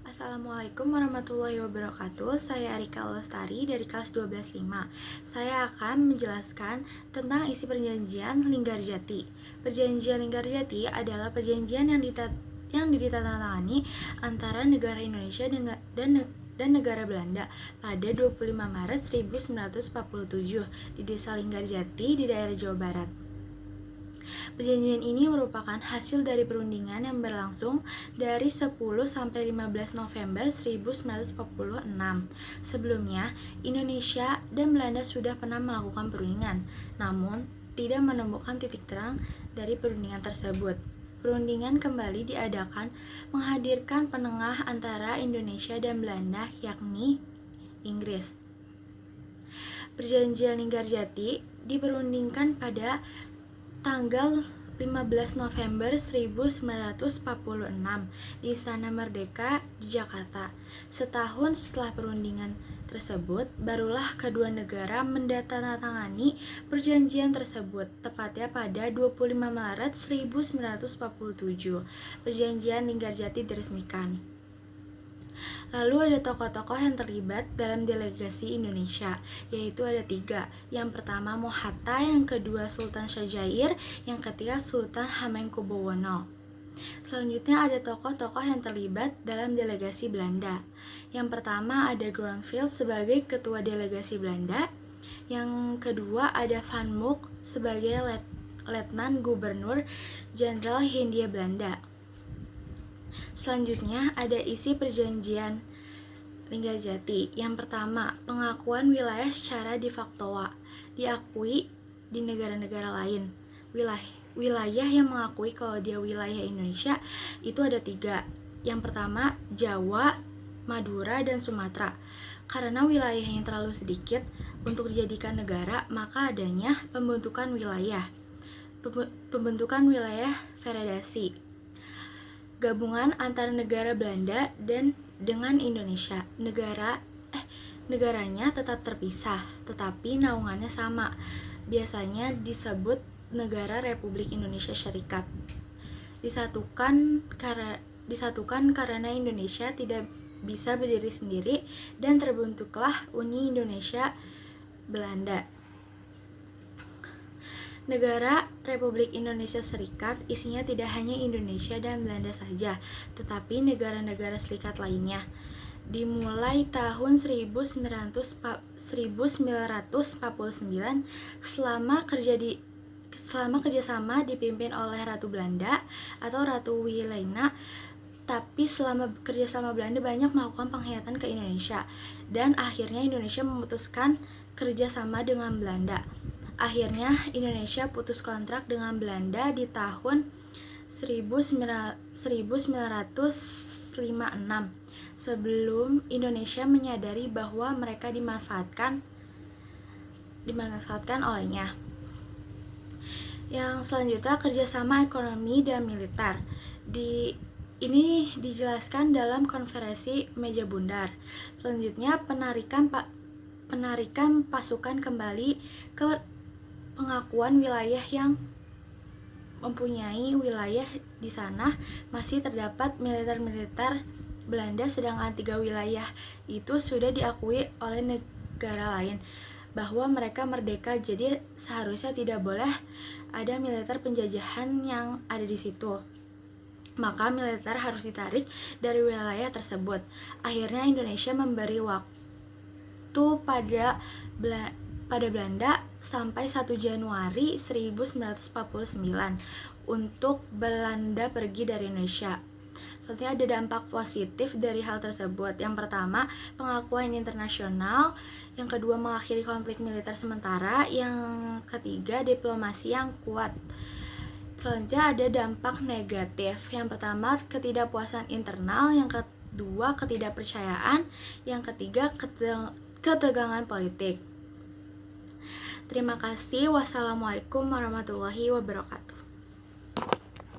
Assalamualaikum warahmatullahi wabarakatuh. Saya Arika Lestari dari kelas 12.5. Saya akan menjelaskan tentang isi perjanjian Linggarjati. Perjanjian Linggarjati adalah perjanjian yang ditandatangani antara negara Indonesia dan negara Belanda pada 25 Maret 1947 di Desa Linggarjati di daerah Jawa Barat. Perjanjian ini merupakan hasil dari perundingan yang berlangsung dari 10 sampai 15 November 1946. Sebelumnya, Indonesia dan Belanda sudah pernah melakukan perundingan, namun tidak menemukan titik terang dari perundingan tersebut. Perundingan kembali diadakan menghadirkan penengah antara Indonesia dan Belanda, yakni Inggris. Perjanjian Linggarjati diperundingkan pada tanggal 15 November 1946 di Istana Merdeka di Jakarta. Setahun setelah perundingan tersebut, barulah kedua negara menandatangani perjanjian tersebut, tepatnya pada 25 Maret 1947. Perjanjian Linggarjati diresmikan. Lalu ada tokoh-tokoh yang terlibat dalam delegasi Indonesia, yaitu ada 3. Yang pertama Mohatta, yang kedua Sultan Syajair, yang ketiga Sultan Hamengkubuwono. Selanjutnya ada tokoh-tokoh yang terlibat dalam delegasi Belanda. Yang pertama ada Groeneveld sebagai ketua delegasi Belanda. Yang kedua ada Van Mook sebagai Letnan Gubernur Jenderal Hindia Belanda. Selanjutnya ada isi perjanjian Linggarjati. Yang pertama, pengakuan wilayah secara de facto diakui di negara-negara lain. Wilayah yang mengakui kalau dia wilayah Indonesia itu ada 3. Yang pertama, Jawa, Madura, dan Sumatera. Karena wilayah yang terlalu sedikit untuk dijadikan negara, maka adanya pembentukan wilayah federasi, gabungan antara negara Belanda dan dengan Indonesia. Negaranya tetap terpisah, tetapi naungannya sama. Biasanya disebut Negara Republik Indonesia Serikat. Disatukan karena Indonesia tidak bisa berdiri sendiri dan terbentuklah Uni Indonesia Belanda. Negara Republik Indonesia Serikat isinya tidak hanya Indonesia dan Belanda saja, tetapi negara-negara serikat lainnya. Dimulai tahun 1949 selama kerjasama dipimpin oleh Ratu Belanda atau Ratu Wilhelmina. Tapi selama kerjasama Belanda banyak melakukan pengkhianatan ke Indonesia, dan akhirnya Indonesia memutuskan kerjasama dengan Belanda. Akhirnya Indonesia putus kontrak dengan Belanda di tahun 1956 sebelum Indonesia menyadari bahwa mereka dimanfaatkan olehnya. Yang selanjutnya kerjasama ekonomi dan militer. Ini dijelaskan dalam konferensi meja bundar. Selanjutnya penarikan pasukan kembali ke pengakuan wilayah yang mempunyai wilayah di sana masih terdapat militer Belanda, sedangkan 3 wilayah itu sudah diakui oleh negara lain bahwa mereka merdeka, jadi seharusnya tidak boleh ada militer penjajahan yang ada di situ. Maka militer harus ditarik dari wilayah tersebut. Akhirnya Indonesia memberi waktu pada Belanda sampai 1 Januari 1949 untuk Belanda pergi dari Indonesia. Selanjutnya ada dampak positif dari hal tersebut. Yang pertama, pengakuan internasional. Yang kedua, mengakhiri konflik militer sementara. Yang ketiga, diplomasi yang kuat. Selanjutnya ada dampak negatif. Yang pertama, ketidakpuasan internal. Yang kedua, ketidakpercayaan. Yang ketiga, ketegangan politik. Terima kasih. Wassalamualaikum warahmatullahi wabarakatuh.